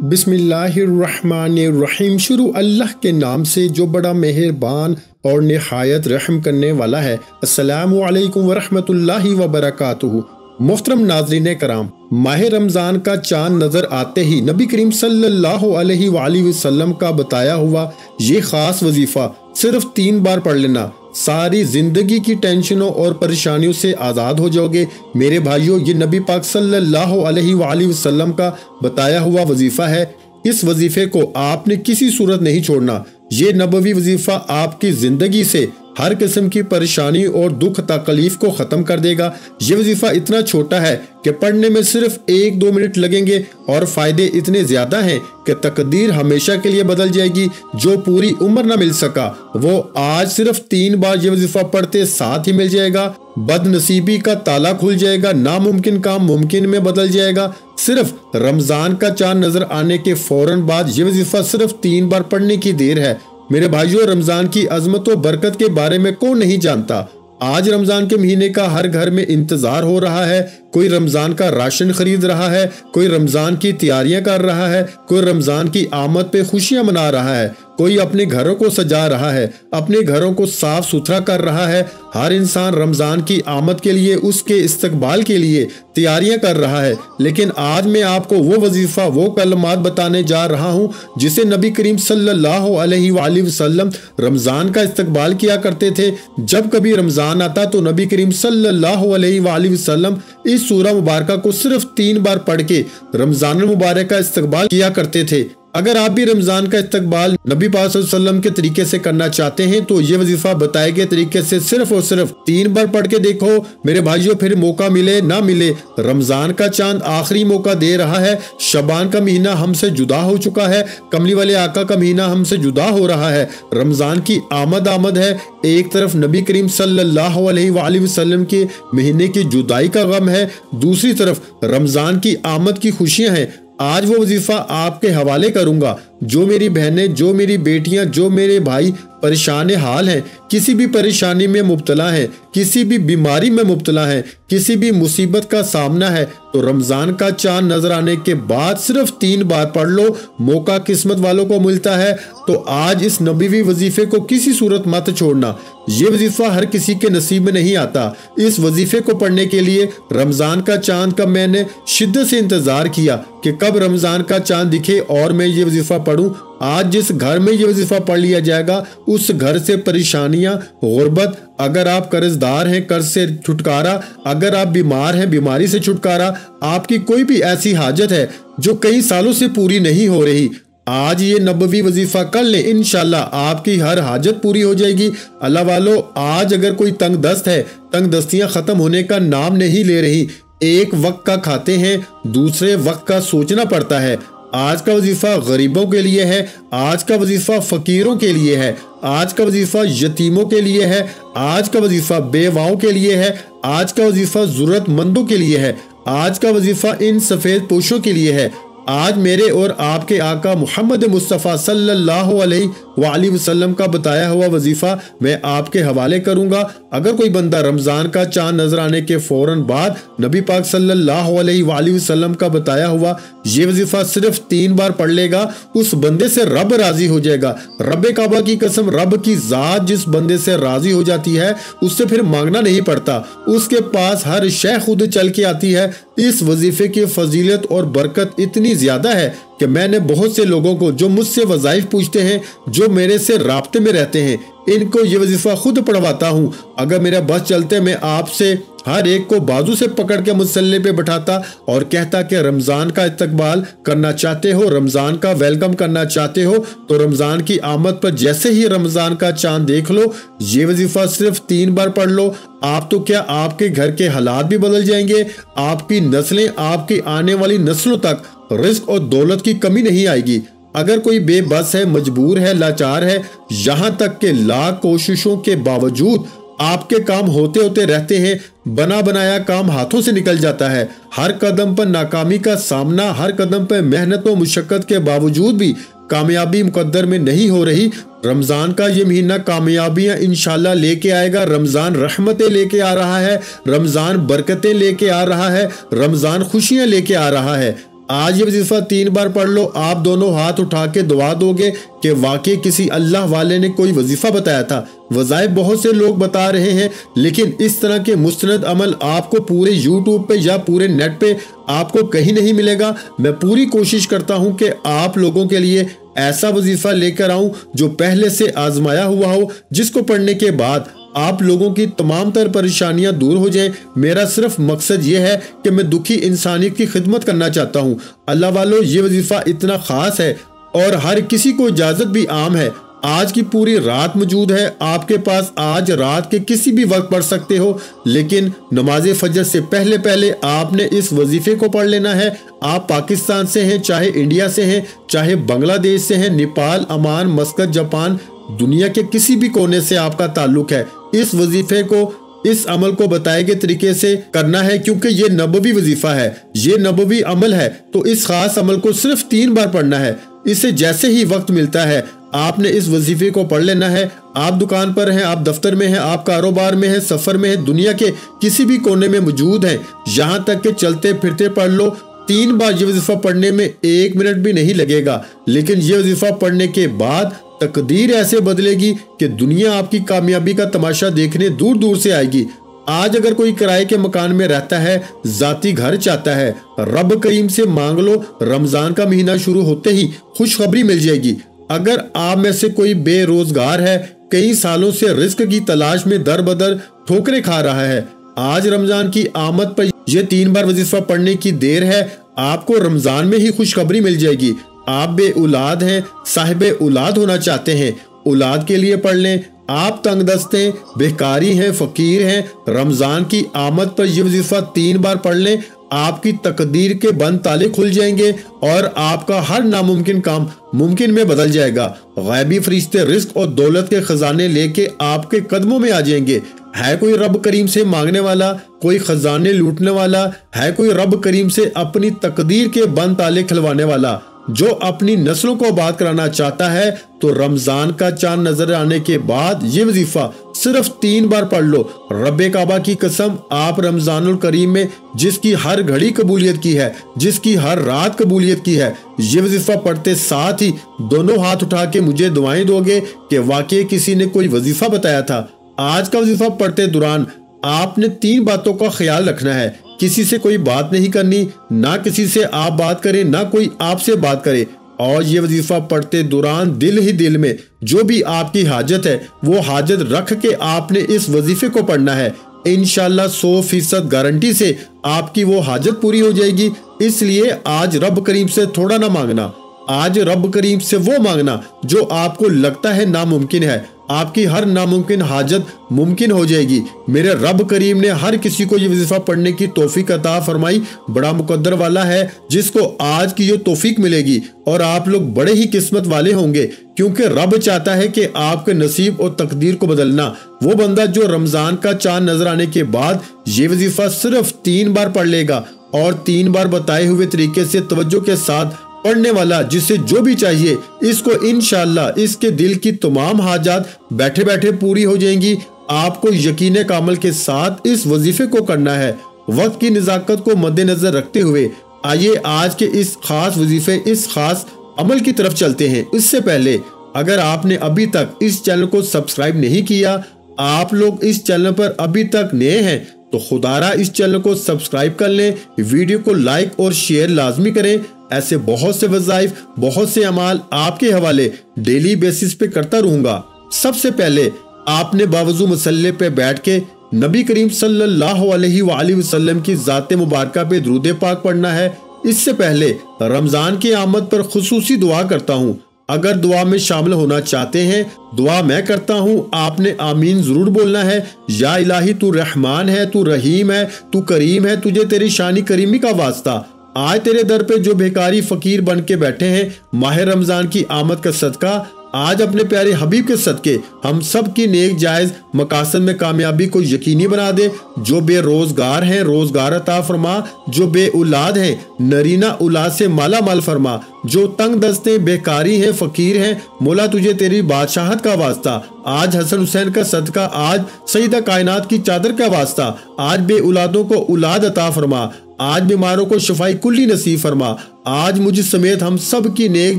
बिस्मिल्लाहिर्रहमानिर्रहीम। शुरू अल्लाह के नाम से जो बड़ा मेहरबान और निहायत रहम करने वाला है। अस्सलामु अलैकुम वरहमतुल्लाहि वबरकातुहू। मोहतरम नाज़रीन कराम, माह रमज़ान का चांद नज़र आते ही नबी करीम सल्लल्लाहु अलैहि वसल्लम का बताया हुआ ये ख़ास वजीफ़ा सिर्फ 3 बार पढ़ लेना, सारी जिंदगी की टेंशनों और परेशानियों से आज़ाद हो जाओगे। मेरे भाइयों, ये नबी पाक सल्लल्लाहु अलैहि वसल्लम का बताया हुआ वजीफ़ा है। इस वजीफ़े को आपने किसी सूरत नहीं छोड़ना। ये नबवी वजीफ़ा आपकी ज़िंदगी से हर किस्म की परेशानी और दुख तकलीफ को ख़त्म कर देगा। ये वजीफ़ा इतना छोटा है कि पढ़ने में सिर्फ 1-2 मिनट लगेंगे और फ़ायदे इतने ज़्यादा हैं कि तकदीर हमेशा के लिए बदल जाएगी। जो पूरी उम्र ना मिल सका वो आज सिर्फ 3 बार ये वजीफ़ा पढ़ते साथ ही मिल जाएगा। बदनसीबी का ताला खुल जाएगा, नामुमकिन काम मुमकिन में बदल जाएगा। सिर्फ रमज़ान का चांद नज़र आने के फौरन बाद ये वजीफ़ा सिर्फ 3 बार पढ़ने की देर है। मेरे भाइयों, रमज़ान की अजमत व बरकत के बारे में कौन नहीं जानता। आज रमज़ान के महीने का हर घर में इंतज़ार हो रहा है। कोई रमज़ान का राशन खरीद रहा है, कोई रमज़ान की तैयारियां कर रहा है, कोई रमज़ान की आमद पे खुशियां मना रहा है, कोई अपने घरों को सजा रहा है, अपने घरों को साफ सुथरा कर रहा है। हर इंसान रमज़ान की आमद के लिए, उसके इस्तकबाल के लिए तैयारियां कर रहा है। लेकिन आज मैं आपको वो वजीफ़ा, वो कलमात बताने जा रहा हूँ जिसे नबी करीम सल्लल्लाहु अलैहि वसल्लम रमज़ान का इस्तकबाल किया करते थे। जब कभी रमज़ान आता तो नबी करीम सल्लल्लाहु अलैहि वसल्लम इस सूरह मुबारक को सिर्फ 3 बार पढ़ के रमज़ान मुबारक का इस्तकबाल किया करते थे। अगर आप भी रमज़ान का इस्तकबाल नबी पाक सल्लल्लाहु अलैहि वसल्लम के तरीके से करना चाहते हैं तो ये वजीफ़ा बताए गए तरीके से सिर्फ और सिर्फ 3 बार पढ़ के देखो। मेरे भाइयों, फिर मौका मिले ना मिले, रमज़ान का चांद आखिरी मौका दे रहा है। शबान का महीना हमसे जुदा हो चुका है, कमली वाले आका का महीना हमसे जुदा हो रहा है। रमज़ान की आमद है। एक तरफ नबी करीम सल्लल्लाहु अलैहि वसल्लम के महीने की जुदाई का गम है, दूसरी तरफ रमज़ान की आमद की खुशियां हैं। आज वो वजीफ़ा आपके हवाले करूंगा। जो मेरी बहनें, जो मेरी बेटियां, जो मेरे भाई परेशान हाल हैं, किसी भी परेशानी में मुब्तला हैं, किसी भी बीमारी में मुब्तला हैं, किसी भी मुसीबत का सामना है, तो रमज़ान का चांद नजर आने के बाद सिर्फ 3 बार पढ़ लो। मौका किस्मत वालों को मिलता है। तो आज इस नबवी वजीफे को किसी सूरत मत छोड़ना। ये वजीफा हर किसी के नसीब में नहीं आता। इस वजीफे को पढ़ने के लिए रमज़ान का चांद का मैंने शिद्दत से इंतजार किया कि कब रमज़ान का चांद दिखे और मैं ये वजीफा पढ़ूं। आज जिस घर में ये वजीफा पढ़ लिया जाएगा उस घर से परेशानियां, गुर्बत, अगर आप कर्जदार हैं कर्ज से छुटकारा, अगर आप बीमार हैं बीमारी से छुटकारा, आपकी कोई भी ऐसी हाजत है जो कई सालों से पूरी नहीं हो रही, आज ये नबवी वजीफा कर ले, इंशाल्लाह आपकी हर हाजत पूरी हो जाएगी। अल्लाह वालों, आज अगर कोई तंग दस्त है, तंग दस्तियां खत्म होने का नाम नहीं ले रही। एक वक्त का खाते हैं, दूसरे वक्त का सोचना पड़ता है। आज का वजीफा गरीबों के लिए है, आज का वजीफा फकीरों के लिए है, आज का वजीफा यतीमों के लिए है, आज का वजीफा बेवाओं के लिए है, आज का वजीफा जरूरतमंदों के लिए है, आज का वजीफा इन सफ़ेद पोशों के लिए है। आज मेरे और आपके आका मोहम्मद मुस्तफ़ा सल्लल्लाहु अलैहि वसल्लम का बताया हुआ वजीफ़ा मैं आपके हवाले करूंगा। अगर कोई बंदा रमज़ान का चांद नजर आने के फौरन बाद नबी पाक सल्लल्लाहु अलैहि वसल्लम का बताया हुआ ये वजीफ़ा सिर्फ 3 बार पढ़ लेगा, उस बंदे से रब राजी हो जाएगा। रब काबा की कसम, रब की ज़ात जिस बंदे से राजी हो जाती है उससे फिर मांगना नहीं पड़ता, उसके पास हर शय खुद चल के आती है। इस वजीफे की फजीलत और बरकत इतनी ज्यादा है कि मैंने बहुत से लोगों को जो मुझसे वज़ाइफ पूछते हैं, जो मेरे से राब्ते में रहते हैं, इनको ये वजीफा खुद पढ़वाता हूँ। अगर मेरा बस चलते मैं आपसे हर एक को बाजू से पकड़ के मुसल्ले पे बैठाता और कहता कि रमज़ान का इस्तकबाल करना चाहते हो, रमज़ान का वेलकम करना चाहते हो तो रमज़ान की आमद पर जैसे ही रमज़ान का चांद देख लो, ये वजीफा सिर्फ 3 बार पढ़ लो। आप तो क्या, आपके घर के हालात भी बदल जाएंगे, आपकी नस्लें, आपकी आने वाली नस्लों तक रिस्क और दौलत की कमी नहीं आएगी। अगर कोई बेबस है, मजबूर है, लाचार है, यहाँ तक के लाख कोशिशों के बावजूद आपके काम होते होते रहते हैं, बना बनाया काम हाथों से निकल जाता है, हर कदम पर नाकामी का सामना, हर कदम पर मेहनत और मुशक्कत के बावजूद भी कामयाबी मुकद्दर में नहीं हो रही। रमज़ान का ये महीना कामयाबियां इंशाल्लाह लेके आएगा। रमज़ान रहमतें लेके आ रहा है, रमज़ान बरकतें लेके आ रहा है, रमज़ान खुशियां लेके आ रहा है। आज ये वजीफा 3 बार पढ़ लो। आप दोनों हाथ उठा के दुआ दोगे कि वाकई किसी अल्लाह वाले ने कोई वजीफा बताया था। वज़ाइफ बहुत से लोग बता रहे हैं, लेकिन इस तरह के मुस्तनद अमल आपको पूरे यूट्यूब पे या पूरे नेट पे आपको कहीं नहीं मिलेगा। मैं पूरी कोशिश करता हूं कि आप लोगों के लिए ऐसा वजीफा लेकर आऊं जो पहले से आजमाया हुआ हो, जिसको पढ़ने के बाद आप लोगों की तमाम तर परेशानियां दूर हो जाएं। मेरा सिर्फ मकसद ये है कि मैं दुखी इंसानियत की खिदमत करना चाहता हूं। अल्लाह वालों, ये वजीफा इतना खास है और हर किसी को इजाजत भी आम है। आज की पूरी रात मौजूद है आपके पास। आज रात के किसी भी वक्त पढ़ सकते हो, लेकिन नमाज फजर से पहले पहले आपने इस वजीफे को पढ़ लेना है। आप पाकिस्तान से हैं, चाहे इंडिया से हैं, चाहे बांग्लादेश से हैं, नेपाल, ओमान, मस्कत, जापान, दुनिया के किसी भी कोने से आपका ताल्लुक है, इस वजीफे को, इस अमल को बताए गए तरीके से करना है, क्योंकि ये नबवी वजीफा है, ये नबवी अमल है। तो इस खास अमल को सिर्फ 3 बार पढ़ना है। इसे जैसे ही वक्त मिलता है आपने इस वजीफे को पढ़ लेना है। आप दुकान पर हैं, आप दफ्तर में हैं, आप कारोबार में हैं, सफर में हैं, दुनिया के किसी भी कोने में मौजूद हैं, यहाँ तक कि चलते फिरते पढ़ लो। 3 बार ये वजीफा पढ़ने में 1 मिनट भी नहीं लगेगा, लेकिन ये वजीफा पढ़ने के बाद तकदीर ऐसे बदलेगी कि दुनिया आपकी कामयाबी का तमाशा देखने दूर दूर से आएगी। आज अगर कोई किराए के मकान में रहता है, जाती घर चाहता है, रब करीम से मांग लो, रमजान का महीना शुरू होते ही खुशखबरी मिल जाएगी। अगर आप में से कोई बेरोजगार है, कई सालों से रिस्क की तलाश में दर बदर ठोकरें खा रहा है, आज रमजान की आमद पर यह 3 बार वजीफा पढ़ने की देर है। आपको रमजान में ही खुशखबरी मिल जाएगी। आप बे औलाद हैं, साहिबे औलाद होना चाहते हैं, औलाद के लिए पढ़ लें। आप तंग दस्ते, बेकारी हैं, फकीर हैं, रमजान की आमद पर यह वजीफा 3 बार पढ़ लें। आपकी तकदीर के बंद ताले खुल जाएंगे और आपका हर नामुमकिन काम मुमकिन में बदल जाएगा। गैबी फरिश्ते रिस्क और दौलत के खजाने लेके आपके कदमों में आ जाएंगे। है कोई रब करीम से मांगने वाला, कोई खजाने लूटने वाला, है कोई रब करीम से अपनी तकदीर के बंद ताले खुलवाने वाला जो अपनी नस्लों को आबाद कराना चाहता है, तो रमजान का चांद नजर आने के बाद ये वजीफा सिर्फ 3 बार पढ़ लो। रब्बे काबा की कसम, आप रमजानुल करीम में जिसकी हर घड़ी कबूलियत की है, जिसकी हर रात कबूलियत की है, ये वजीफा पढ़ते साथ ही दोनों हाथ उठा के मुझे दुआएं दोगे कि वाकई किसी ने कोई वजीफा बताया था। आज का वजीफा पढ़ते दौरान आपने 3 बातों का ख्याल रखना है। किसी से कोई बात नहीं करनी, ना किसी से आप बात करें, ना कोई आपसे बात करे। और ये वजीफा पढ़ते दौरान दिल ही दिल में जो भी आपकी हाजत है, वो हाजत रख के आपने इस वजीफे को पढ़ना है। इंशाल्लाह 100% गारंटी से आपकी वो हाजत पूरी हो जाएगी। इसलिए आज रब करीम से थोड़ा ना मांगना, आज रब करीम से वो मांगना जो आपको लगता है नामुमकिन है। आपकी हर नामुमकिन हाजत मुमकिन हो जाएगी। मेरे रब करीम ने हर किसी को ये वजीफा पढ़ने की तौफीक अता फरमाई। बड़ा मुकद्दर वाला है जिसको आज की ये तौफीक मिलेगी, और आप लोग बड़े ही किस्मत वाले होंगे, क्योंकि रब चाहता है कि आपके नसीब और तकदीर को बदलना। वो बंदा जो रमजान का चांद नजर आने के बाद ये वजीफा सिर्फ 3 बार पढ़ लेगा और 3 बार बताए हुए तरीके से तवज्जो के साथ पढ़ने वाला, जिसे जो भी चाहिए, इसको इंशाल्लाह इसके दिल की तमाम हाजात बैठे बैठे पूरी हो जाएंगी। आपको यकीन कामल के साथ इस वजीफे को करना है। वक्त की निजाकत को मद्देनजर रखते हुए आइए आज के इस खास वजीफे, इस खास अमल की तरफ चलते हैं। इससे पहले अगर आपने अभी तक इस चैनल को सब्सक्राइब नहीं किया, आप लोग इस चैनल पर अभी तक नए हैं, तो खुदारा इस चैनल को सब्सक्राइब कर लें, वीडियो को लाइक और शेयर लाजमी करें। ऐसे बहुत से वज़ाइफ, बहुत से अमाल आपके हवाले डेली बेसिस पे करता रहूंगा। सबसे पहले आपने बावजू मसल्ले पे बैठ के नबी करीम सल्लल्लाहु अलैहि वसल्लम की ज़ात मुबारका पे दुरूद पाक पढ़ना है। इससे पहले रमजान की आमद पर खुसूसी दुआ करता हूँ। अगर दुआ में शामिल होना चाहते हैं, दुआ मैं करता हूँ, आपने आमीन जरूर बोलना है। या इलाही तू रहमान है, तू रहीम है, तू करीम है, तुझे तेरी शानी करीमी का वास्ता। आज तेरे दर पे जो बेकारी फकीर बन के बैठे हैं, माह रमजान की आमद का सदका, आज अपने प्यारे हबीब के सदके हम सब की नेक जायज मकासद में कामयाबी को यकीनी बना दे। जो बेरोजगार हैं रोजगार अता फरमा, जो बे औलाद हैं नरीना औलाद से माला माल फरमा, जो तंग दस्ते बेकारी हैं, फकीर हैं, मौला तुझे तेरी बादशाहत का वास्ता, आज हसन हुसैन का सदका, आज सईदा कायनात की चादर का वास्ता, आज बे औलादों को औलाद अता फरमा, आज बीमारों को शफाई कुल्ली नसीब फरमा, आज मुझ समेत हम सब की नेक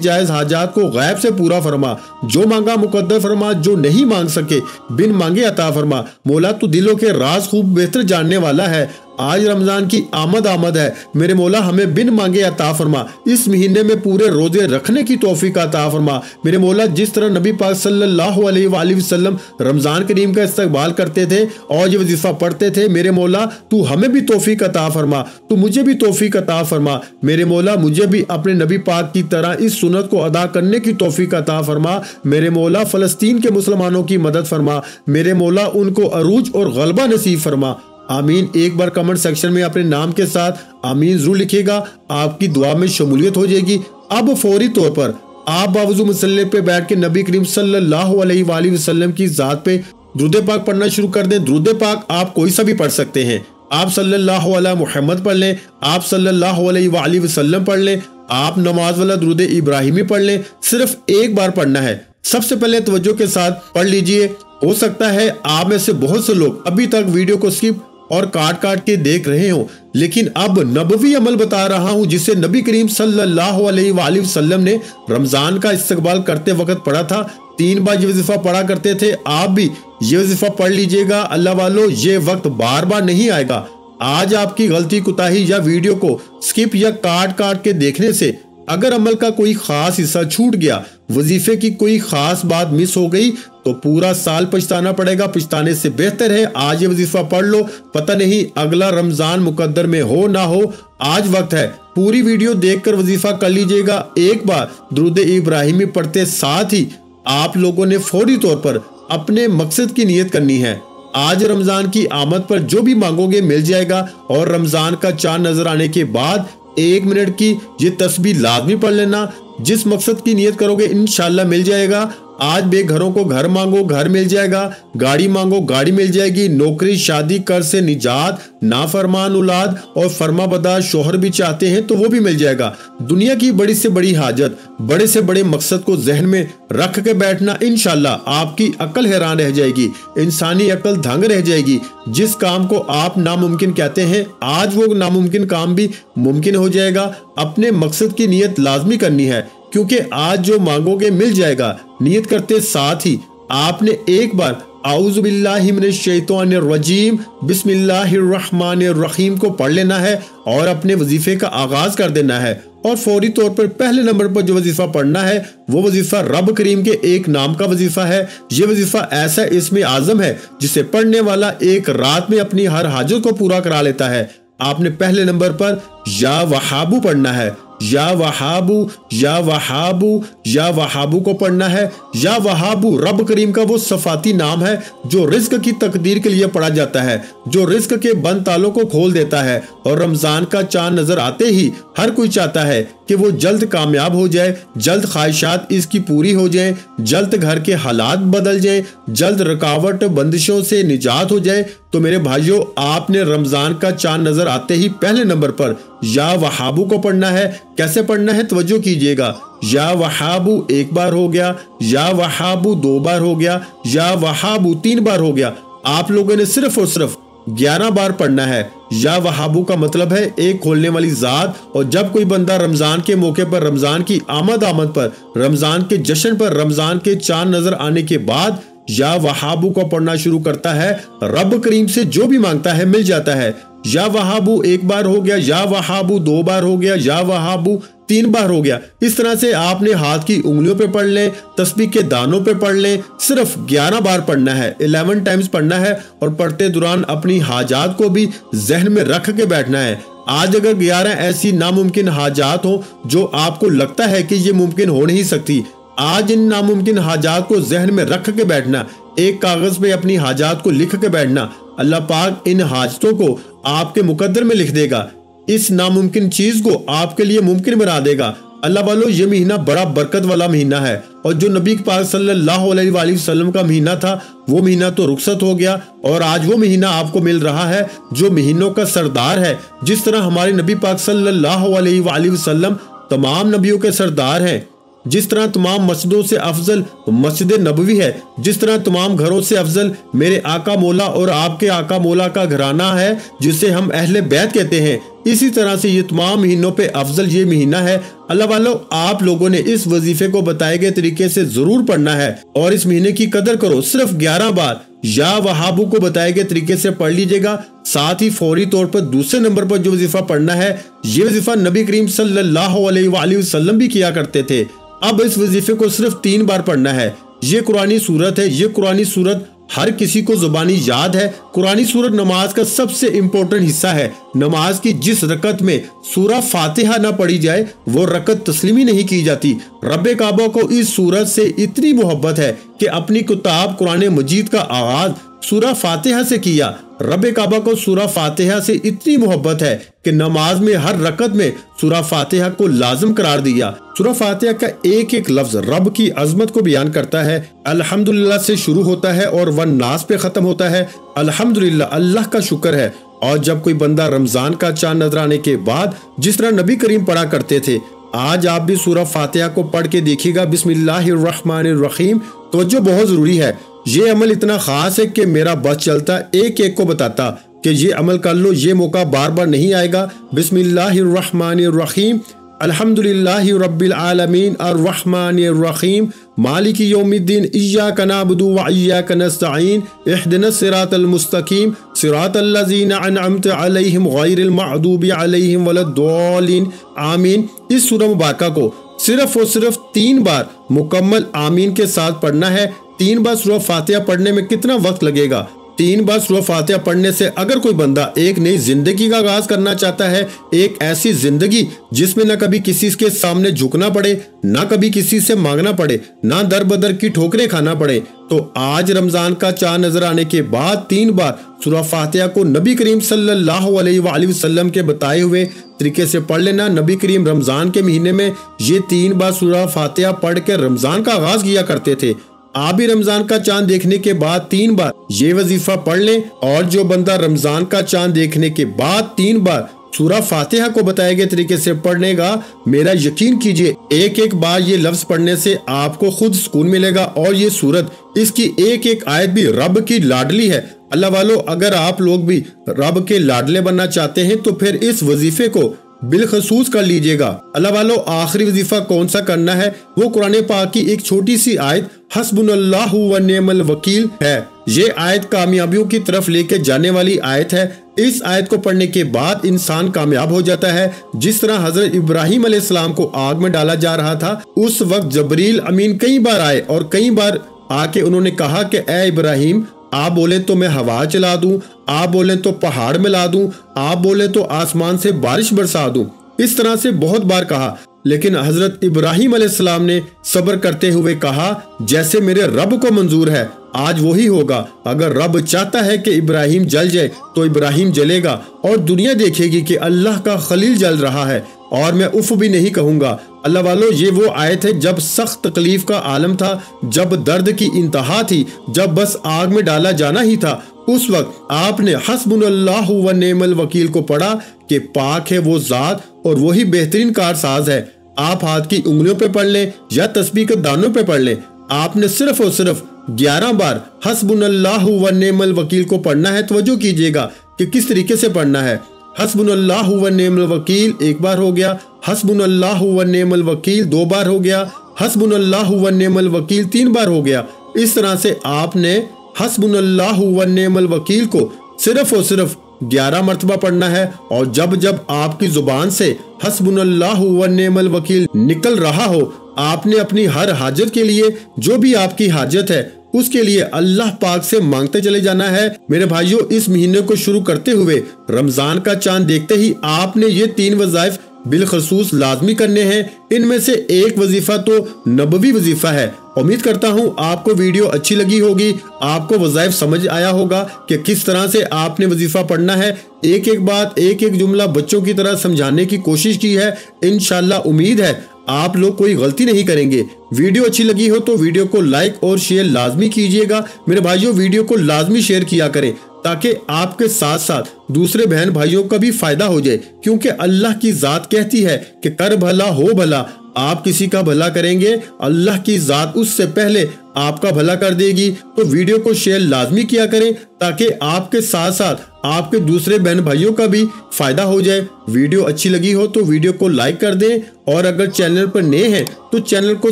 जायज हाजात को गैब से पूरा फरमा, जो मांगा मुकद्दर फरमा, जो नहीं मांग सके बिन मांगे अता फरमा। मौला तू दिलों के राज खूब बेहतर जानने वाला है, आज रमजान की आमद है, मेरे मौला हमें बिन मांगे अता फरमा, इस महीने में पूरे रोजे रखने की तौफीक अता फरमा। मेरे मौला जिस तरह नबी पाक सल्लल्लाहु अलैहि वसल्लम रमजान करीम का इस्तकबाल करते थे और ये वजीफा पढ़ते थे, मेरे मौला तू हमें भी तौफीक अता फरमा, तू मुझे भी तौफीक अता फरमा। मेरे मौला मुझे भी अपने नबी पाक की तरह इस सुन्नत को अदा करने की तौफीक अता फरमा। मेरे मौला फलस्तीन के मुसलमानों की मदद फरमा, मेरे मौला उनको अरूज और गलबा नसीब फरमा। आमीन। एक बार कमेंट सेक्शन में अपने नाम के साथ आमीन जरूर लिखिएगा, आपकी दुआ में शमूलियत हो जाएगी। अब फौरी तौर पर आप बावजू मुसल्ले पे बैठ के नबी करीम सल्लल्लाहु अलैहि वसल्लम की जात पे दुरूद पाक पढ़ना शुरू कर दें। दुरूद पाक आप कोई सा भी पढ़ सकते हैं, आप सल्लल्लाहु अलैहि मुहम्मद पढ़ लें, आप सल्लल्लाहु अलैहि वसल्लम पढ़ लें, आप नमाज वाला दुरूद इब्राहिमी पढ़ लें। सिर्फ एक बार पढ़ना है। सबसे पहले तवज्जो के साथ पढ़ लीजिए। हो सकता है आप में से बहुत से लोग अभी तक वीडियो को स्किप और काट के देख रहे हो, लेकिन अब नबवी अमल बता रहा हूं जिसे नबी करीम सल्लल्लाहु अलैहि वसल्लम ने रमजान का इस्तकबाल करते वक्त पढ़ा था। 3 बार ये वजीफा पढ़ा करते थे, आप भी ये वजीफा पढ़ लीजिएगा। अल्लाह वालों, ये वक्त बार बार नहीं आएगा। आज आपकी गलती, कुताही या वीडियो को स्किप या काट के देखने से अगर अमल का कोई खास हिस्सा छूट गया, वजीफे की कोई खास बात मिस हो गई, तो पूरा साल पछताना पड़ेगा। पछताने से बेहतर है आज ये वजीफा पढ़ लो, पता नहीं अगला रमजान मुकद्दर में हो ना हो। आज वक्त है, पूरी वीडियो देखकर वजीफा कर लीजिएगा। एक बार दुरूद इब्राहिमी पढ़ते साथ ही आप लोगों ने फौरी तौर पर अपने मकसद की नियत करनी है। आज रमजान की आमद पर जो भी मांगोगे मिल जाएगा, और रमजान का चांद नजर आने के बाद 1 मिनट की ये तस्बीह लाजमी पढ़ लेना। जिस मकसद की नियत करोगे इंशाल्लाह मिल जाएगा। आज बेघरों को घर मांगो, घर मिल जाएगा। गाड़ी मांगो, गाड़ी मिल जाएगी। नौकरी, शादी, कर्ज से निजात, नाफरमान औलाद और फरमाबरदार शोहर भी चाहते हैं तो वो भी मिल जाएगा। दुनिया की बड़ी से बड़ी हाजत, बड़े से बड़े मकसद को जहन में रख के बैठना, इंशाल्लाह आपकी अकल हैरान रह जाएगी, इंसानी अकल दंग रह जाएगी। जिस काम को आप नामुमकिन कहते हैं, आज वो नामुमकिन काम भी मुमकिन हो जाएगा। अपने मकसद की नियत लाजमी करनी है, क्योंकि आज जो मांगोगे मिल जाएगा। नियत करते साथ ही आपने एक बार आऊज़ु बिल्लाहि मिनश शैतानिर रजीम बिस्मिल्लाहिर रहमानिर रहीम को पढ़ लेना है और अपने वजीफे का आगाज कर देना है। और फौरी तौर पर पहले नंबर पर जो वजीफा पढ़ना है वो वजीफा रब करीम के एक नाम का वजीफा है। ये वजीफा ऐसा इसमें आजम है जिसे पढ़ने वाला एक रात में अपनी हर हाजत को पूरा करा लेता है। आपने पहले नंबर पर या वहाबू पढ़ना है, या वहाबू, या वहाबू, या वहाबू को पढ़ना है। या वहाबू रब करीम का वो सफाती नाम है जो रिज्क की तकदीर के लिए पढ़ा जाता है, जो रिज्क के बंद तालों को खोल देता है। और रमजान का चांद नजर आते ही हर कोई चाहता है कि वो जल्द कामयाब हो जाए, जल्द ख्वाहिशात इसकी पूरी हो जाए, जल्द घर के हालात बदल जाए, जल्द रुकावट बंदिशों से निजात हो जाए। तो मेरे भाइयों, आपने रमजान का चांद नजर आते ही पहले नंबर पर या वहाबू को पढ़ना है। कैसे पढ़ना है तवज्जो कीजिएगा। या वहाबू 1 बार हो गया, या वहाबू 2 बार हो गया, या वहाबू 3 बार हो गया। आप लोगों ने सिर्फ और सिर्फ 11 बार पढ़ना है। या वहाबू का मतलब है एक खोलने वाली जात। और जब कोई बंदा रमजान के मौके पर, रमजान की आमद पर, रमजान के जश्न पर, रमजान के चांद नजर आने के बाद या वहाबू को पढ़ना शुरू करता है, रब करीम से जो भी मांगता है मिल जाता है। या वहाबू 1 बार हो गया, या वहाबू 2 बार हो गया, या वहाबू 3 बार हो गया। इस तरह से आपने हाथ की उंगलियों पे पढ़ लें, तस्बीह के दानों पे पढ़ लें। सिर्फ 11 बार पढ़ना है, 11 टाइम्स पढ़ना है। और पढ़ते दौरान अपनी हाजात को भी जहन में रख के बैठना है। आज अगर 11 ऐसी नामुमकिन हाजात हो जो आपको लगता है कि ये मुमकिन हो नहीं सकती, आज इन नामुमकिन हाजात को जहन में रख के बैठना, एक कागज पे अपनी हाजात को लिख के बैठना। अल्लाह पाक इन हाजतों को आपके मुकद्दर में लिख देगा, इस नामुमकिन चीज को आपके लिए मुमकिन बना देगा। अल्लाह वालों, ये महीना बड़ा बरकत वाला महीना है। और जो नबी पाक सल्लल्लाहु अलैहि वसल्लम का महीना था, वो महीना तो रुखसत हो गया, और आज वो महीना आपको मिल रहा है जो महीनों का सरदार है। जिस तरह हमारे नबी पाक सल्लल्लाहु अलैहि वसल्लम तमाम नबियों के सरदार हैं। जिस तरह तमाम मस्जिदों से अफजल मस्जिद नबवी है, जिस तरह तमाम घरों से अफजल मेरे आका मौला और आपके आका मौला का घराना है जिसे हम अहले बैत कहते हैं, इसी तरह से ये तमाम महीनों पे अफजल ये महीना है। अल्लाह वालों, आप लोगों ने इस वजीफे को बताए गए तरीके से जरूर पढ़ना है और इस महीने की कदर करो। सिर्फ 11 बार या वहाबू को बताए गए तरीके से पढ़ लीजिएगा। साथ ही फौरी तौर पर दूसरे नंबर पर जो वजीफा पढ़ना है, ये वजीफा नबी करीम सल्लल्लाहु अलैहि वसल्लम भी किया करते थे। अब इस वजीफे को सिर्फ 3 बार पढ़ना है। ये कुरानी सूरत है, ये कुरानी सूरत हर किसी को जुबानी याद है। कुरानी सूरत नमाज का सबसे इम्पोर्टेंट हिस्सा है। नमाज की जिस रकत में सूरा फातिहा ना पढ़ी जाए वो रकत तस्लीमी नहीं की जाती। रब्बे काबा को इस सूरत से इतनी मोहब्बत है कि अपनी किताब कुरान मजीद का आगाज सूरा फातिहा से किया। रब्बे काबा को सूरा फातिहा से इतनी मोहब्बत है कि नमाज में हर रकत में सूरा फातिहा को लाजिम करार दिया। सूरा फातिहा का एक एक लफ्ज रब की अजमत को बयान करता है। अल्हम्दुलिल्लाह से शुरू होता है और वन नास पे खत्म होता है। अल्हम्दुलिल्लाह, अल्लाह का शुक्र है। और जब कोई बंदा रमजान का चांद नजर आने के बाद जिस तरह नबी करीम पढ़ा करते थे, आज आप भी सूरा फातिहा को पढ़ के देखिएगा। बिस्मिल्लाहिर्रहमानिर्रहीम। तवज्जो बहुत जरूरी है। ये अमल इतना खास है कि मेरा बस चलता एक एक को बताता कि ये अमल कर लो, ये मौका बार बार नहीं आएगा। बिस्मिल्लाहिर्रहमानिर्रहीम। अल्हम्दुलिल्लाहि रब्बिल आलमीन अर्रहमानिर्रहीम मालिकी यौमिद्दीन इय्याका नअबुदु व इय्याका नस्तईन इहदिनस सिरातल मुस्तकीम सिरातल लज़ीना अनअमता अलैहिम गैरिल मग़दूबि अलैहिम वलद्दालिन आमीन। इस सूरह मुबारका को सिर्फ और सिर्फ 3 बार मुकम्मल आमीन के साथ पढ़ना है। 3 बार सूरह फातिहा पढ़ने में कितना वक्त लगेगा? 3 बार सूरह फातिहा पढ़ने से अगर कोई बंदा एक नई जिंदगी का आगाज करना चाहता है, एक ऐसी जिंदगी जिसमें न कभी किसी के सामने झुकना पड़े, ना कभी किसी से मांगना पड़े, ना दर बदर की ठोकरें खाना पड़े, तो आज रमजान का चांद नजर आने के बाद 3 बार सूरह फातिहा को नबी करीम सल्लल्लाहु अलैहि वसल्लम के बताए हुए तरीके से पढ़ लेना। नबी करीम रमजान के महीने में ये 3 बार सूरह फातिहा पढ़ के रमजान का आगाज किया करते थे। आप भी रमजान का चांद देखने के बाद 3 बार ये वजीफा पढ़ लें। और जो बंदा रमजान का चांद देखने के बाद 3 बार सूरह फातिहा को बताए गए तरीके से पढ़नेगा, मेरा यकीन कीजिए एक एक बार ये लफ्ज पढ़ने से आपको खुद सुकून मिलेगा। और ये सूरत, इसकी एक एक आयत भी रब की लाडली है। अल्लाह वालों, अगर आप लोग भी रब के लाडले बनना चाहते हैं तो फिर इस वजीफे को बिलखसूस कर लीजिएगा। अल्लाह वालों, आखिरी वजीफा कौन सा करना है? वो कुरान पाक की एक छोटी सी आयत हस्बुनल्लाहु व निअमल वकील है। ये आयत कामयाबियों की तरफ लेके जाने वाली आयत है। इस आयत को पढ़ने के बाद इंसान कामयाब हो जाता है। जिस तरह हजरत इब्राहिम अलैहिस्सलाम को आग में डाला जा रहा था, उस वक्त जबरील अमीन कई बार आए और कई बार आके उन्होंने कहा कि ए इब्राहिम, आप बोले तो मैं हवा चला दूं, आप बोले तो पहाड़ मिला दूं, आप बोले तो आसमान से बारिश बरसा दूं। इस तरह से बहुत बार कहा, लेकिन हजरत इब्राहिम अलैहिस्सलाम ने सब्र करते हुए कहा जैसे मेरे रब को मंजूर है आज वही होगा। अगर रब चाहता है कि इब्राहिम जल जाए तो इब्राहिम जलेगा और दुनिया देखेगी कि अल्लाह का खलील जल रहा है और मैं उफ भी नहीं कहूंगा। अल्लाह वालों, ये वो आयत है जब सख्त तकलीफ का आलम था, जब दर्द की इंतहा थी, जब बस आग में डाला जाना ही था। उस वक्त आपने हस्बुनल्लाहु व निअमल वकील को पढ़ा कि पाक है वो जात और वही बेहतरीन कारसाज है। आप हाथ की उंगलियों पे पढ़ लें या तस्बीह के दानों पे पढ़ लें, आपने सिर्फ और सिर्फ 11 बार हस्बुनल्लाहु व निअमल वकील को पढ़ना है। तवज्जो कीजिएगा कि किस तरीके से पढ़ना है। हस्बुनल्लाहु व निअमल वकील 1 बार हो गया, हस्बुनल्लाहु व निअमल वकील 2 बार हो गया, हस्बुनल्लाहु व निअमल वकील 3 बार हो गया। इस तरह से आपने हस्बुनल्लाहु व निअमल वकील को सिर्फ और सिर्फ 11 मरतबा पढ़ना है। और जब जब आपकी जुबान से हस्बुनल्लाहु व निअमल वकील निकल रहा हो, आपने अपनी हर हाजत के लिए, जो भी आपकी हाजत है उसके लिए अल्लाह पाक से मांगते चले जाना है। मेरे भाइयों, इस महीने को शुरू करते हुए रमजान का चांद देखते ही आपने ये 3 वज़ाइफ बिलखसूस लाजमी करने हैं। इनमें से एक वजीफा तो नबवी वजीफा है। उम्मीद करता हूँ आपको वीडियो अच्छी लगी होगी, आपको वज़ाइफ समझ आया होगा कि किस तरह से आपने वजीफा पढ़ना है। एक एक बात, एक एक जुमला बच्चों की तरह समझाने की कोशिश की है। इंशाल्लाह उम्मीद है आप लोग कोई गलती नहीं करेंगे। वीडियो अच्छी लगी हो तो वीडियो को लाइक और शेयर लाजमी कीजिएगा। मेरे भाइयों, वीडियो को लाजमी शेयर किया करें ताकि आपके साथ साथ दूसरे बहन भाइयों का भी फायदा हो जाए, क्योंकि अल्लाह की जात कहती है कि कर भला हो भला। आप किसी का भला करेंगे, अल्लाह की जात उससे पहले आपका भला कर देगी। तो वीडियो को शेयर लाजमी किया करें ताकि आपके साथ साथ आपके दूसरे बहन भाइयों का भी फायदा हो जाए। वीडियो अच्छी लगी हो तो वीडियो को लाइक कर दें, और अगर चैनल पर नए हैं तो चैनल को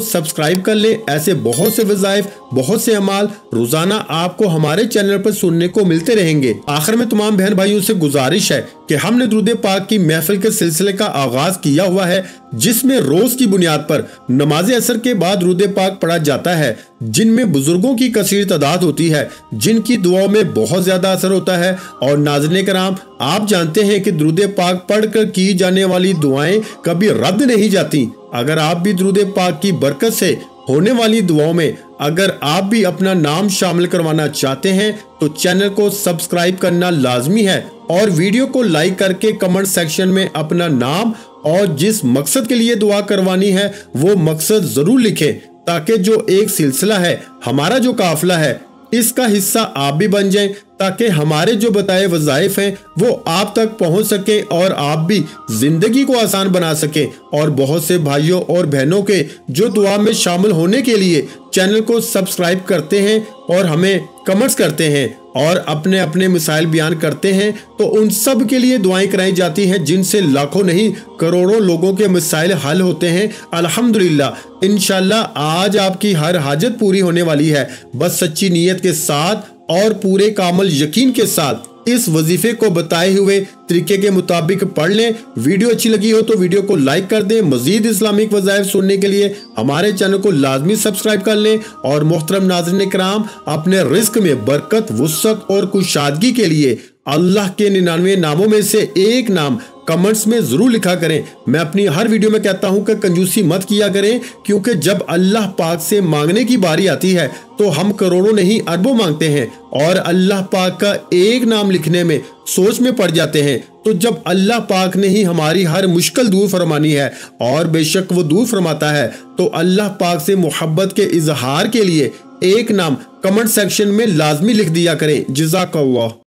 सब्सक्राइब कर लें। ऐसे बहुत से वज़ाइफ, बहुत से अमाल रोजाना आपको हमारे चैनल पर सुनने को मिलते रहेंगे। आखिर में तमाम बहन भाइयों से गुजारिश है कि हमने दुरूद पाक की महफिल के सिलसिले का आगाज किया हुआ है, जिसमें रोज की बुनियाद पर नमाज असर के बाद दुरूद पाक पढ़ा जाता है, जिनमें बुजुर्गों की कसीर तादाद होती है, जिनकी दुआओं में बहुत ज्यादा असर होता है। और नाज़रीन कराम, आप जानते हैं कि दुरूद पाक पढ़कर की जाने वाली दुआएं कभी रद्द नहीं जाती। अगर आप भी दुरूद पाक की बरकत से होने वाली दुआओं में अगर आप भी अपना नाम शामिल करवाना चाहते हैं तो चैनल को सब्सक्राइब करना लाजमी है, और वीडियो को लाइक करके कमेंट सेक्शन में अपना नाम और जिस मकसद के लिए दुआ करवानी है वो मकसद जरूर लिखें, ताकि जो एक सिलसिला है, हमारा जो काफिला है, इसका हिस्सा आप भी बन जाएं, ताकि हमारे जो बताए वज़ाइफ हैं वो आप तक पहुंच सके और आप भी जिंदगी को आसान बना सके। और बहुत से भाइयों और बहनों के जो दुआ में शामिल होने के लिए चैनल को सब्सक्राइब करते हैं और हमें कमेंट्स करते हैं और अपने अपने मिसाइल बयान करते हैं, तो उन सब के लिए दुआएं कराई जाती हैं, जिनसे लाखों नहीं करोड़ों लोगों के मिसाइल हल होते हैं। अल्हम्दुलिल्लाह, इंशाल्लाह आज आपकी हर हाजत पूरी होने वाली है। बस सच्ची नीयत के साथ और पूरे कामल यकीन के साथ इस वजीफे को बताए हुए तरीके के मुताबिक पढ़ लें। वीडियो अच्छी लगी हो तो वीडियो को लाइक कर दें। मजीद इस्लामिक वज़ाइफ सुनने के लिए हमारे चैनल को लाजमी सब्सक्राइब कर लें। और मोहतरम नाज़रीन किराम, अपने रिस्क में बरकत, वुसअत और कुशादगी के लिए अल्लाह के 99 नामों में से एक नाम कमेंट्स में जरूर लिखा करें। मैं अपनी हर वीडियो में कहता हूं कि कंजूसी मत किया करें, क्योंकि जब अल्लाह पाक से मांगने की बारी आती है तो हम करोड़ों नहीं अरबों मांगते हैं, और अल्लाह पाक का एक नाम लिखने में सोच में पड़ जाते हैं। तो जब अल्लाह पाक ने ही हमारी हर मुश्किल दूर फरमानी है, और बेशक वो दूर फरमाता है, तो अल्लाह पाक से मोहब्बत के इजहार के लिए एक नाम कमेंट सेक्शन में लाजमी लिख दिया करें। जज़ाकल्लाह।